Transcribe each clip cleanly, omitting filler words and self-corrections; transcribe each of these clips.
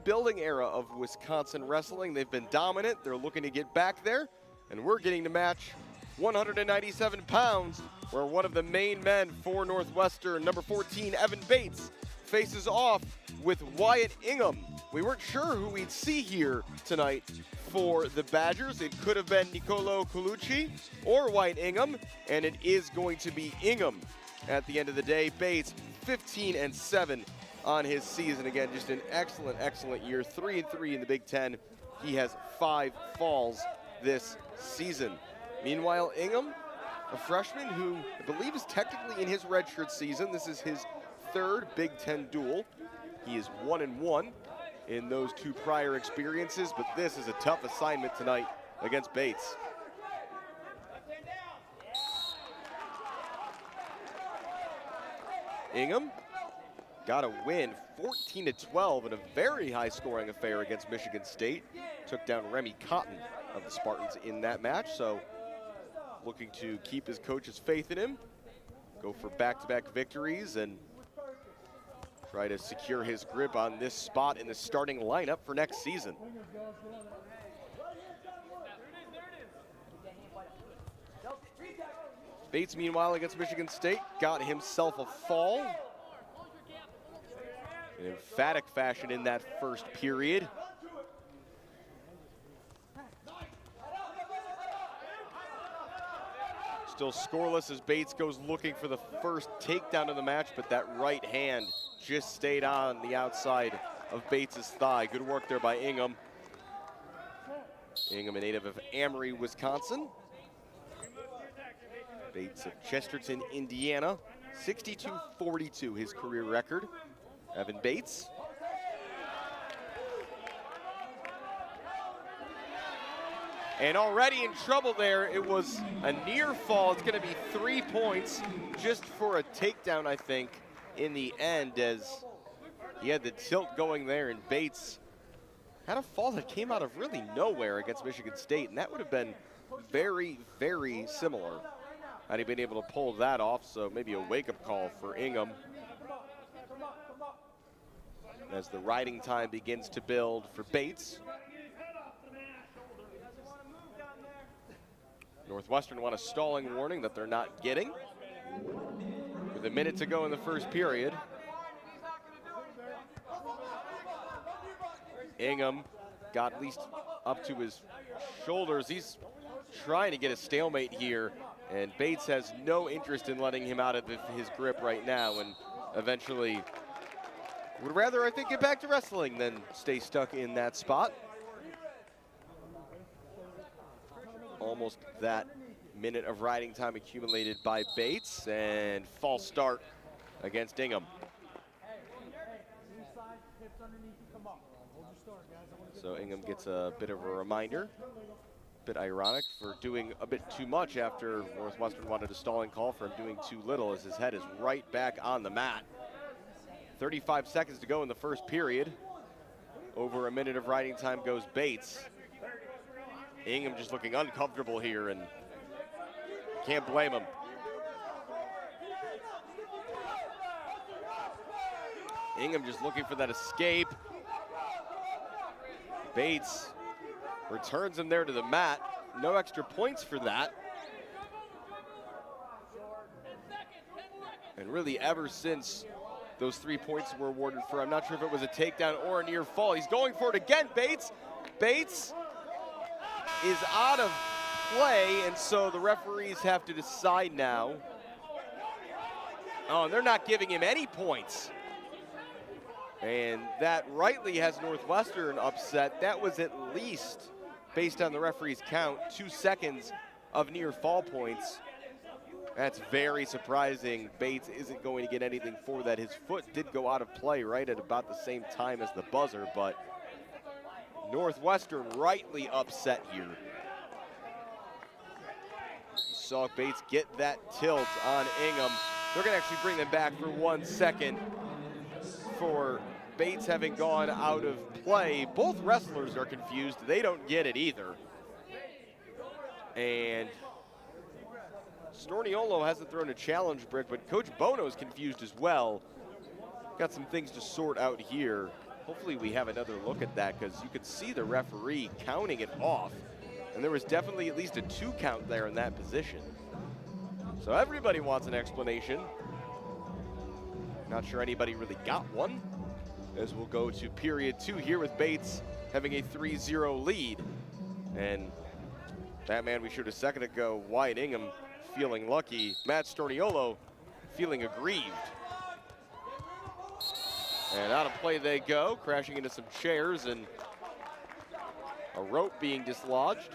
rebuilding era of Wisconsin wrestling. They've been dominant. They're looking to get back there, and we're getting to match 197 pounds, where one of the main men for Northwestern, number 14, Evan Bates, faces off with Wyatt Ingham. We weren't sure who we'd see here tonight for the Badgers. It could have been Nicolo Colucci or Wyatt Ingham, and it is going to be Ingham at the end of the day. Bates, 15-7 on his season. Again, just an excellent, excellent year. 3-3 in the Big Ten. He has 5 falls this season. Meanwhile, Ingham, a freshman who I believe is technically in his redshirt season. This is his 3rd Big Ten duel. He is 1-1 in those 2 prior experiences, but this is a tough assignment tonight against Bates. Ingham got a win 14-12 in a very high scoring affair against Michigan State. Took down Remy Cotton of the Spartans in that match, so looking to keep his coach's faith in him, go for back-to-back victories, and try to secure his grip on this spot in the starting lineup for next season. Bates, meanwhile, against Michigan State, got himself a fall in emphatic fashion in that first period. Still scoreless as Bates goes looking for the first takedown of the match, but that right hand just stayed on the outside of Bates' thigh. Good work there by Ingham. Ingham, a native of Amory, Wisconsin. Bates of Chesterton, Indiana. 62-42, his career record. Evan Bates. And already in trouble there. It was a near fall. It's going to be 3 points just for a takedown, I think, in the end, as he had the tilt going there, and Bates had a fall that came out of really nowhere against Michigan State, and that would have been very, very similar had he been able to pull that off. So maybe a wake-up call for Ingham as the riding time begins to build for Bates. Northwestern want a stalling warning that they're not getting. With a minute to go in the first period. Ingham got at least up to his shoulders. He's trying to get a stalemate here, and Bates has no interest in letting him out of his grip right now, and eventually would rather, I think, get back to wrestling than stay stuck in that spot. Almost that minute of riding time accumulated by Bates, and false start against Ingham. So Ingham gets a bit of a reminder. Bit ironic for doing a bit too much after Northwestern wanted a stalling call for him doing too little, as his head is right back on the mat. 35 seconds to go in the first period. Over a minute of riding time goes Bates. Ingham just looking uncomfortable here, and can't blame him. Ingham just looking for that escape. Bates returns him there to the mat. No extra points for that. And really ever since those 3 points were awarded for, I'm not sure if it was a takedown or a near fall. He's going for it again, Bates. Bates is out of play, and so the referees have to decide now. Oh, and they're not giving him any points. And that rightly has Northwestern upset. That was at least, based on the referee's count, 2 seconds of near fall points. That's very surprising. Bates isn't going to get anything for that. His foot did go out of play right at about the same time as the buzzer, but Northwestern rightly upset here. You saw Bates get that tilt on Ingham. They're going to actually bring them back for 1 second for Bates having gone out of play. Both wrestlers are confused. They don't get it either. And Snorniolo hasn't thrown a challenge brick, but Coach Bono's confused as well. Got some things to sort out here. Hopefully we have another look at that, because you could see the referee counting it off. And there was definitely at least a 2 count there in that position. So everybody wants an explanation. Not sure anybody really got one, as we'll go to period 2 here with Bates having a 3-0 lead. And that man we showed a second ago, Wyatt Ingham, feeling lucky. Matt Storniolo feeling aggrieved. And out of play they go, crashing into some chairs and a rope being dislodged.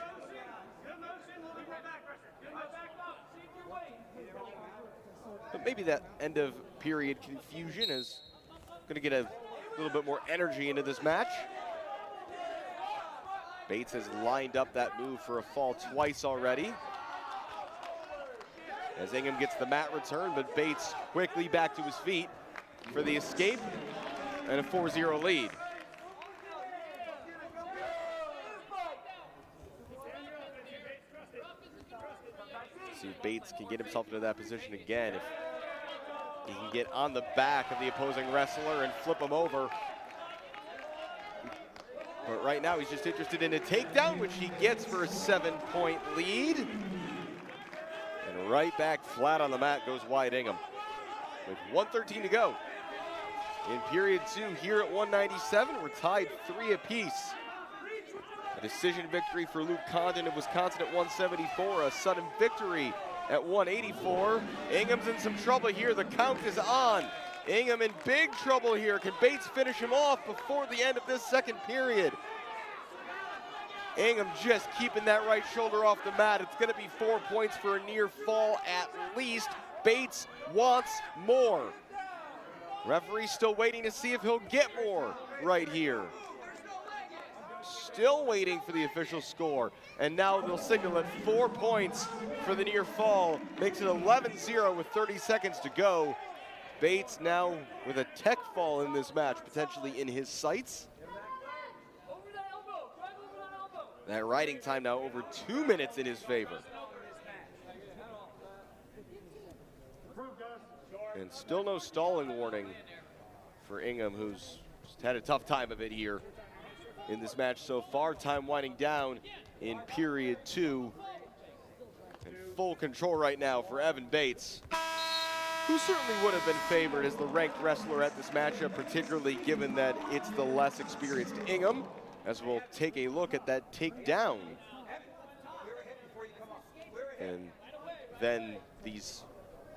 But maybe that end of period confusion is going to get a little bit more energy into this match. Bates has lined up that move for a fall twice already. As Ingham gets the mat return, but Bates quickly back to his feet for the escape and a 4-0 lead. See if Bates can get himself into that position again. If he can get on the back of the opposing wrestler and flip him over. But right now he's just interested in a takedown, which he gets for a 7-point lead. And right back flat on the mat goes Wyatt Ingham with 1:13 to go. In period 2 here at 197, we're tied 3 apiece. A decision victory for Luke Condon of Wisconsin at 174, a sudden victory at 184. Ingham's in some trouble here, the count is on. Ingham in big trouble here. Can Bates finish him off before the end of this second period? Ingham just keeping that right shoulder off the mat. It's gonna be 4 points for a near fall at least. Bates wants more. Referee still waiting to see if he'll get more right here. Still waiting for the official score. And now they'll signal at 4 points for the near fall. Makes it 11-0 with 30 seconds to go. Bates now with a tech fall in this match, potentially in his sights. That riding time now over 2 minutes in his favor. And still no stalling warning for Ingham, who's just had a tough time of it here in this match so far. Time winding down in period 2. And full control right now for Evan Bates, who certainly would have been favored as the ranked wrestler at this matchup, particularly given that it's the less experienced Ingham, as we'll take a look at that takedown. And then these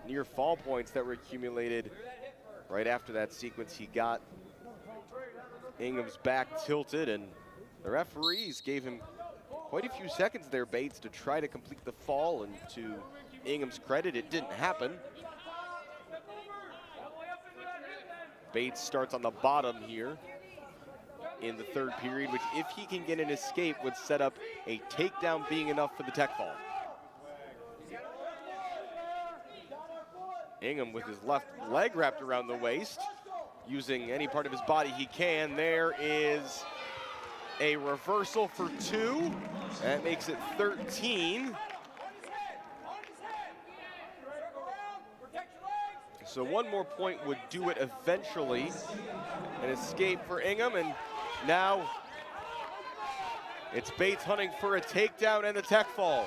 near fall points that were accumulated right after that sequence. He got Ingham's back tilted, and the referees gave him quite a few seconds there, Bates, to try to complete the fall, and to Ingham's credit, it didn't happen. Bates starts on the bottom here in the third period, which if he can get an escape would set up a takedown being enough for the tech fall. Ingham with his left leg wrapped around the waist, using any part of his body he can. There is a reversal for 2. That makes it 13. So 1 more point would do it eventually. An escape for Ingham, and now it's Bates hunting for a takedown and the tech fall.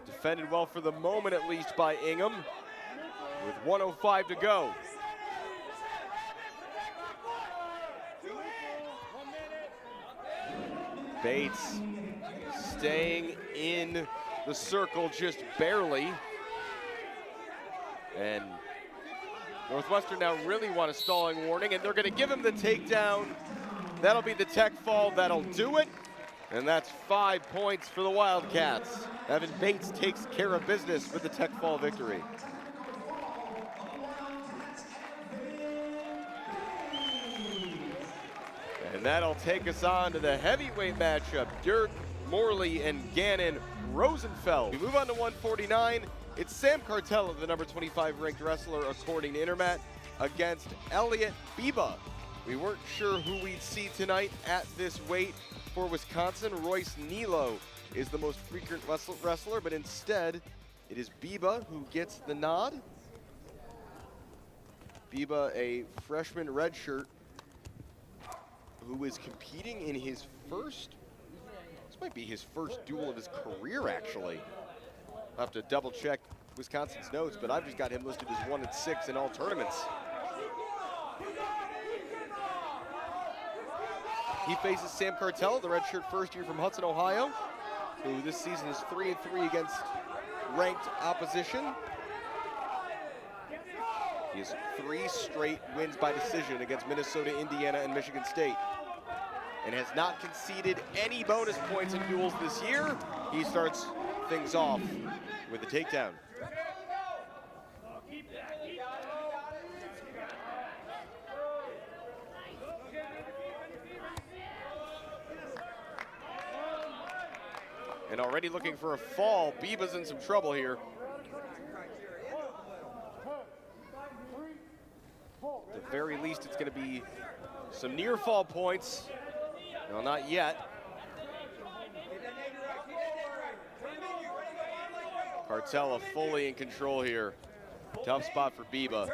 Defended well for the moment, at least, by Ingham, with 1:05 to go. Bates staying in the circle just barely. And Northwestern now really want a stalling warning, and they're going to give him the takedown. That'll be the tech fall. That'll do it. And that's 5 points for the Wildcats. Evan Bates takes care of business with the tech fall victory. And that'll take us on to the heavyweight matchup. Dirk, Morley, and Gannon Rosenfeld. We move on to 149. It's Sam Cartella, the number 25 ranked wrestler according to Intermat, against Elliott Biba. We weren't sure who we'd see tonight at this weight. For Wisconsin, Royce Nilo is the most frequent wrestler, but instead it is Biba who gets the nod. Biba, a freshman redshirt who is competing in his first, this might be his first duel of his career, actually. I'll have to double check Wisconsin's notes, but I've just got him listed as 1-6 in all tournaments. He faces Sam Cartella, the redshirt first year from Hudson, Ohio, who this season is 3-3 against ranked opposition. He has 3 straight wins by decision against Minnesota, Indiana, and Michigan State, and has not conceded any bonus points in duels this year. He starts things off with a takedown. And already looking for a fall. Biba's in some trouble here. At the very least, it's going to be some near fall points. No, not yet. Cartella fully in control here. Tough spot for Biba.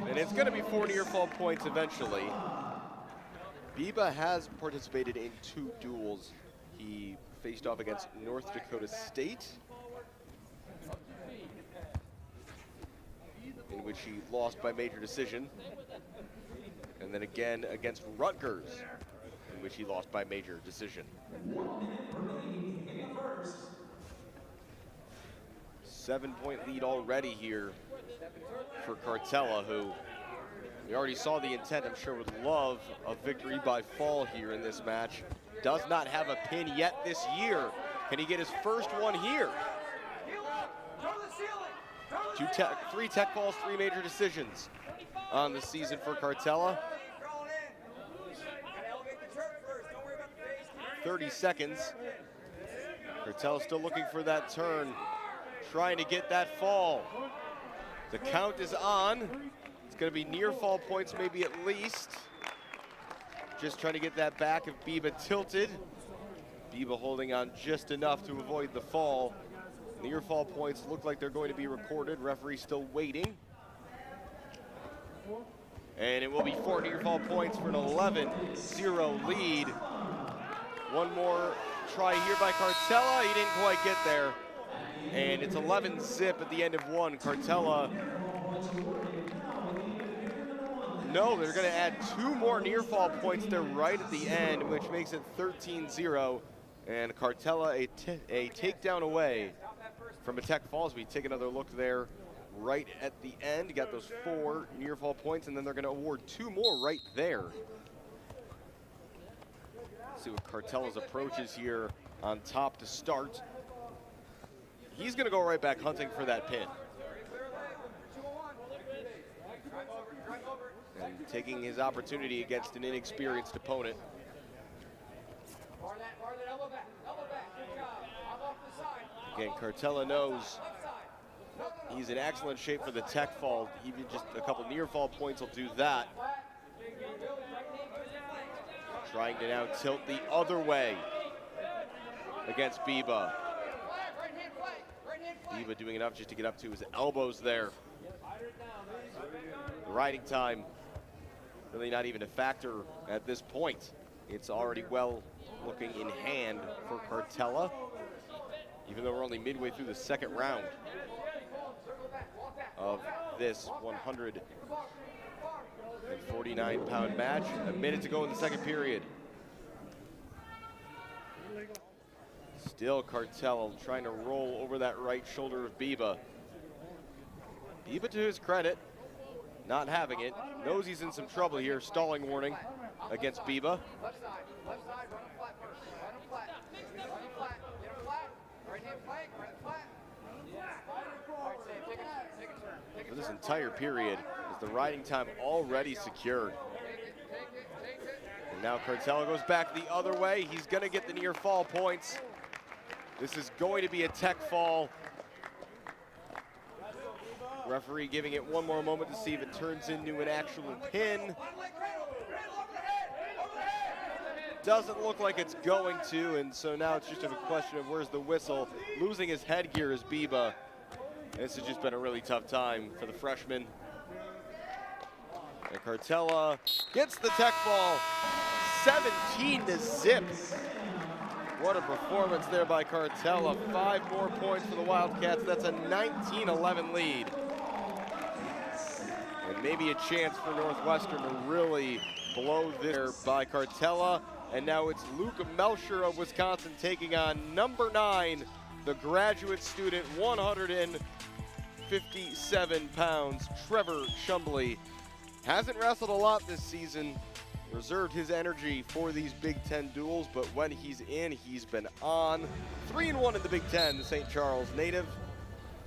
And it's going to be 4 near fall points eventually. Biba has participated in 2 duels. He faced off against North Dakota State, in which he lost by major decision. And then again against Rutgers, in which he lost by major decision. 7-point lead already here for Cartella, who we already saw the intent, I'm sure would love a victory by fall here in this match. Does not have a pin yet this year. Can he get his first one here? 3 tech falls, 3 major decisions on the season for Cartella. 30 seconds. Cartella still looking for that turn, trying to get that fall. The count is on. It's going to be near fall points, maybe at least. Just trying to get that back of Biba tilted. Biba holding on just enough to avoid the fall. Near fall points look like they're going to be recorded. Referee still waiting. And it will be 4 near fall points for an 11-0 lead. One more try here by Cartella. He didn't quite get there. And it's 11-zip at the end of 1. Cartella. No, they're going to add 2 more near fall points there right at the end, which makes it 13-0. And Cartella a takedown away from a tech fall. As we take another look there right at the end. You got those 4 near fall points, and then they're going to award 2 more right there. See what Cartella's approach is here on top to start. He's going to go right back hunting for that pin. And taking his opportunity against an inexperienced opponent. Again, Cartella knows he's in excellent shape for the tech fall. Even just a couple near fall points will do that. Trying to now tilt the other way against Biba. Biba doing enough just to get up to his elbows there. The riding time really not even a factor at this point. It's already well looking in hand for Cartella, even though we're only midway through the 2nd round of this 149-pound match. A minute to go in the 2nd period. Still Cartella trying to roll over that right shoulder of Biba. Biba, to his credit, not having it. Knows he's in some trouble here. Stalling warning against Biba. Left side, run him flat, run him flat, get him flat, right hand flank, right flat. All right, Sam, take a turn. For this entire period, is the riding time already secured. And now Cartella goes back the other way. He's gonna get the near fall points. This is going to be a tech fall. Referee giving it one more moment to see if it turns into an actual pin. Doesn't look like it's going to, and so now it's just a question of where's the whistle. Losing his headgear is Biba. This has just been a really tough time for the freshman. And Cartella gets the tech ball, 17-0. What a performance there by Cartella. 5 more points for the Wildcats. That's a 19-11 lead. And maybe a chance for Northwestern to really blow this by Cartella. And now it's Luke Mechler of Wisconsin taking on number 9, the graduate student, 157 pounds, Trevor Chumbley. Hasn't wrestled a lot this season, reserved his energy for these Big Ten duels, but when he's in, he's been on. 3-1 in the Big Ten, the St. Charles native,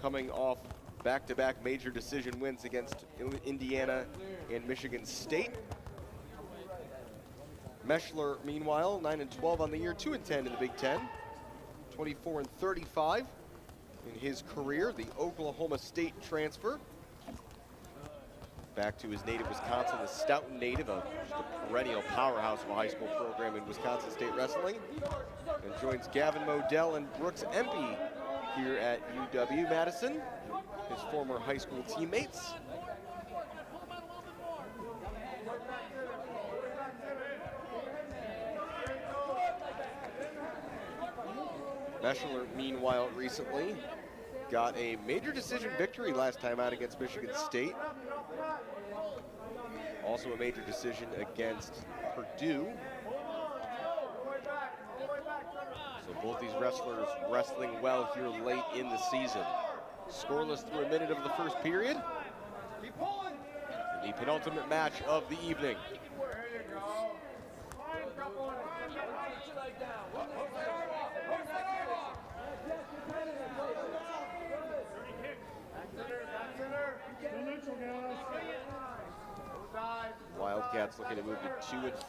coming off back-to-back major decision wins against Indiana and Michigan State. Mechler, meanwhile, 9-12 on the year, 2-10 in the Big Ten, 24-35 in his career. The Oklahoma State transfer, back to his native Wisconsin, the Stoughton native, just a perennial powerhouse of a high school program in Wisconsin State Wrestling, and joins Gavin Modell and Brooks Empey here at UW-Madison, his former high school teammates. Mechler, meanwhile, recently got a major decision victory last time out against Michigan State. Also a major decision against Purdue. So both these wrestlers wrestling well here late in the season. Scoreless through a minute of the first period. The penultimate match of the evening. Wildcats looking to move to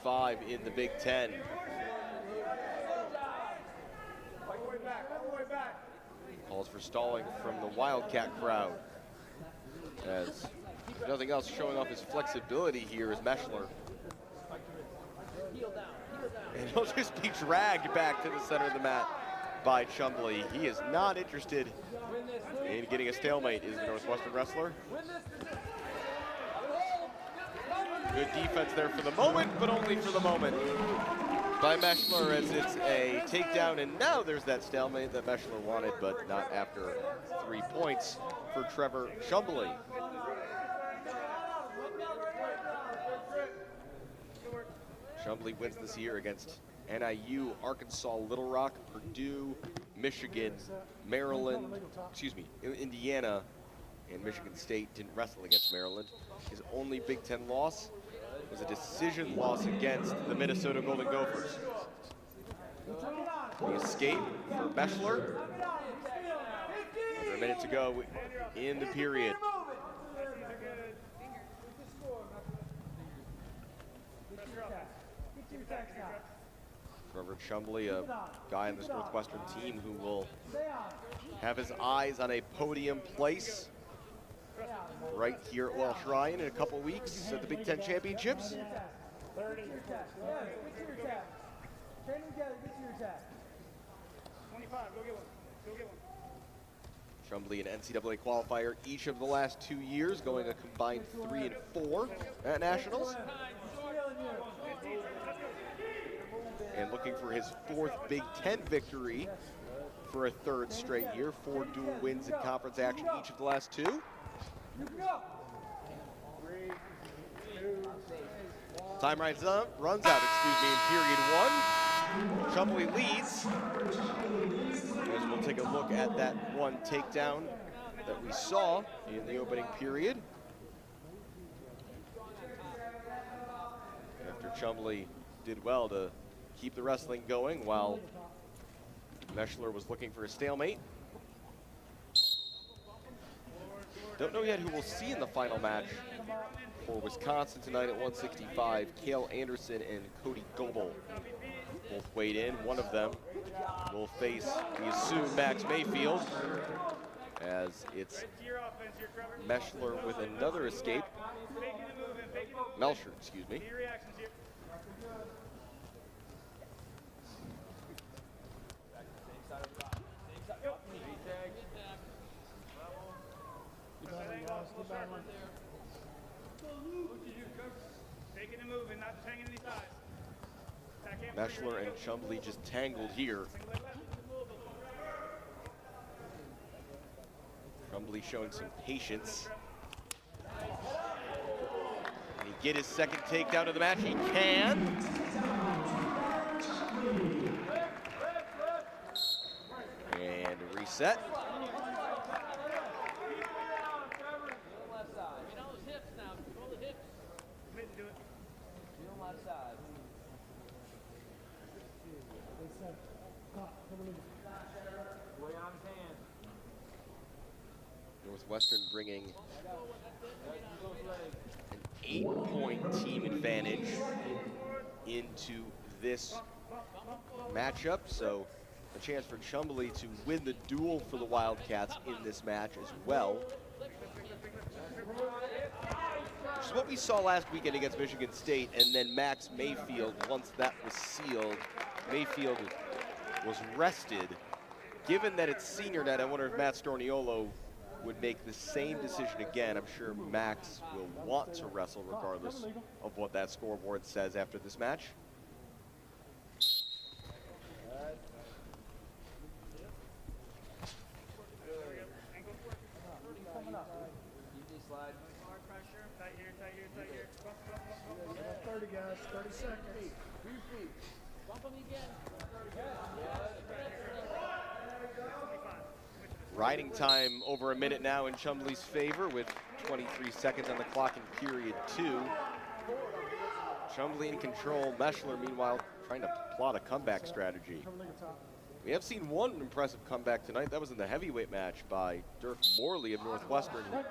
2-5 in the Big Ten. Calls for stalling from the Wildcat crowd, as nothing else showing off his flexibility here is Mechler. And he'll just be dragged back to the center of the mat by Chumbley. He is not interested in getting a stalemate, is the Northwestern wrestler. Good defense there for the moment, but only for the moment by Mechler, as it's a takedown, and now there's that stalemate that Mechler wanted, but not after 3 points for Trevor Chumbley. Chumbley wins this year against NIU, Arkansas, Little Rock, Purdue, Michigan, Maryland, Indiana, and Michigan State. Didn't wrestle against Maryland. His only Big Ten loss was a decision loss against the Minnesota Golden Gophers. The escape for Mechler. Under a minute to go in the period. Trevor Chumbley, a guy on this Northwestern team who will have his eyes on a podium place right here at Walsh Ryan in a couple weeks at the Big Ten Championships. Chumbley, an NCAA qualifier each of the last 2 years, going a combined 3 and 4 at Nationals. And looking for his 4th Big Ten victory for a 3rd straight year. 4 dual wins in conference action each of the last 2. Time runs out, in period 1. Chumbley leads. As we'll take a look at that one takedown that we saw in the opening period. After Chumbley did well to keep the wrestling going while Mechler was looking for a stalemate. Don't know yet who we'll see in the final match for Wisconsin tonight at 165. Cale Anderson and Cody Goebel both weighed in. One of them will face, we assume, Max Mayfield, as it's Mechler with another escape. Mechler, excuse me. Mechler and Chumbley just tangled here. Chumbley showing some patience. Can he get his second takedown of the match? He can. And a reset. Northwestern bringing an 8-point team advantage into this matchup, so a chance for Chumbley to win the duel for the Wildcats in this match as well. Which is what we saw last weekend against Michigan State, and then Max Mayfield, once that was sealed, Mayfield was rested. Given that it's senior night, I wonder if Matt Storniolo would make the same decision again. I'm sure Max will want to wrestle regardless of what that scoreboard says after this match. Tight here. 30 guys, 30 seconds. Bump him again. Riding time over a minute now in Chumbley's favor with 23 seconds on the clock in period 2. Chumbley in control. Mechler, meanwhile, trying to plot a comeback strategy. We have seen one impressive comeback tonight. That was in the heavyweight match by Dirk Morley of Northwestern, who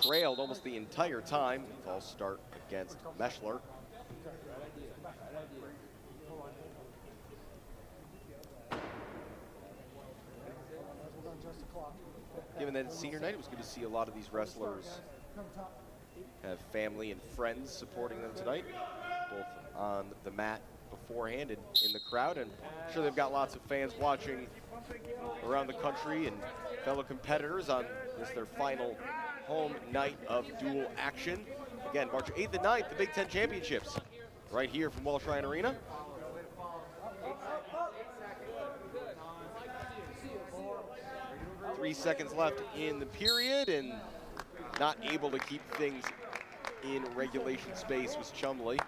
trailed almost the entire time. False start against Mechler. Given that it's senior night, it was good to see a lot of these wrestlers have family and friends supporting them tonight, both on the mat beforehand and in the crowd. And I'm sure they've got lots of fans watching around the country and fellow competitors on this their final home night of dual action. Again, March 8th and 9th, the Big Ten Championships, right here from Walsh Ryan Arena. 3 seconds left in the period, and not able to keep things in regulation space was Chumbley.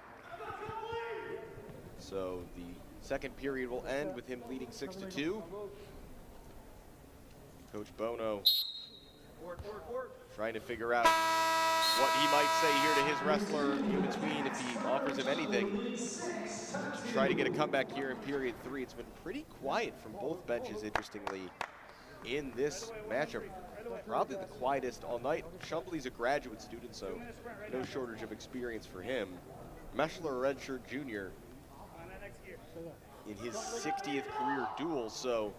So the second period will end with him leading 6-2. Coach Bono trying to figure out what he might say here to his wrestler in between, if he offers him anything, to try to get a comeback here in period 3. It's been pretty quiet from both benches, interestingly, in this matchup. Probably the quietest all night. Chumbley's a graduate student, so no shortage of experience for him. Mechler, a redshirt junior, in his 60th career duel, so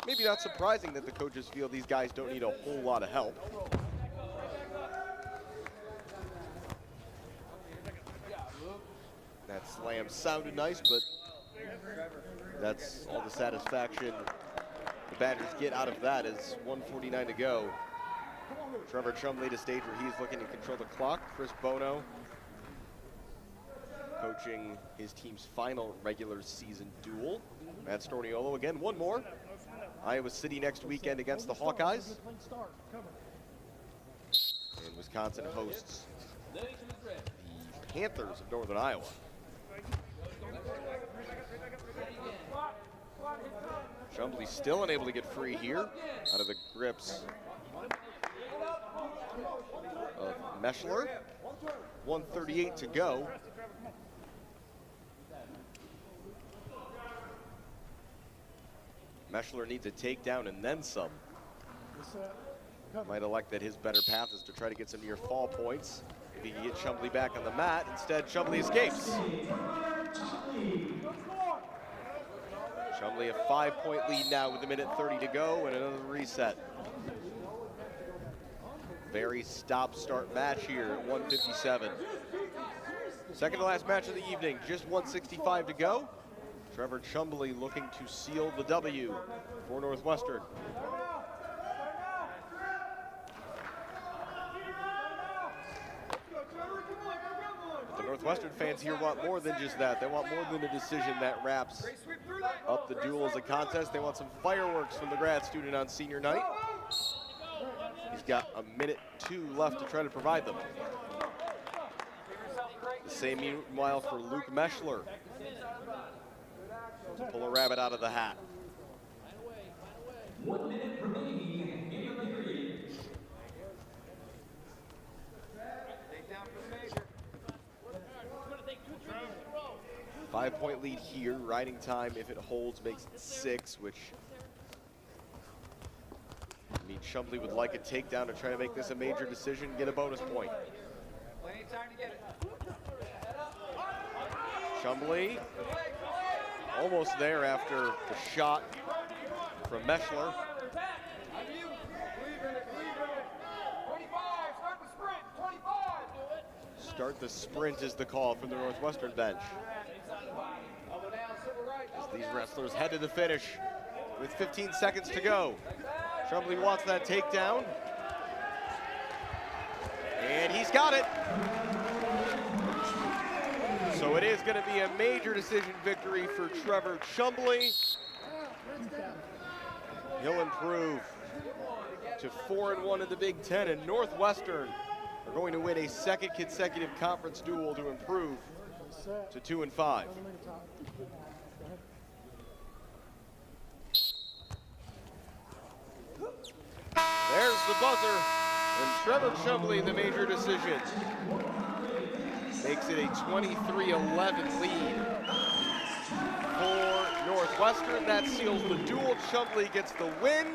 maybe not surprising that the coaches feel these guys don't need a whole lot of help. That slam sounded nice, but that's all the satisfaction the Badgers get out of that as 1:49 to go. Trevor Chumbley to stage where he's looking to control the clock. Chris Bono coaching his team's final regular season duel. Matt Storniolo again, one more. Iowa City next weekend against the Hawkeyes. And Wisconsin hosts the Panthers of Northern Iowa. Chumbley still unable to get free here out of the grips of Mechler. 1:38 to go. Mechler needs a takedown and then some. Might elect that his better path is to try to get some near fall points. If he can get Chumbley back on the mat, instead Chumbley escapes. Chumbley a 5-point lead now with 1:30 to go and another reset. Very stop-start match here at 1:57. Second to last match of the evening, just 1:65 to go. Trevor Chumbley looking to seal the W for Northwestern. But the Northwestern fans here want more than just that. They want more than a decision that wraps up the duel as a contest. They want some fireworks from the grad student on senior night. He's got a minute 2 left to try to provide them. The same meanwhile for Luke Mechler to pull a rabbit out of the hat. 1 minute remaining in the period. 5-point lead here. Riding time, if it holds, makes it 6, which means Chumbley would like a takedown to try to make this a major decision, get a bonus point. Plenty of time to get it. Chumbley almost there after the shot from Mechler. 25, start the sprint, 25. Start the sprint is the call from the Northwestern bench. Elbow down, silver right, elbow These down. wrestlers head to the finish with 15 seconds to go. Chumbley wants that takedown. And he's got it. So it is going to be a major decision victory for Trevor Chumbley. He'll improve to 4-1 in the Big Ten, and Northwestern are going to win a second consecutive conference duel to improve to 2-5. There's the buzzer, and Trevor Chumbley, the major decision, makes it a 23-11 lead for Northwestern. That seals the duel. Chumbley gets the win.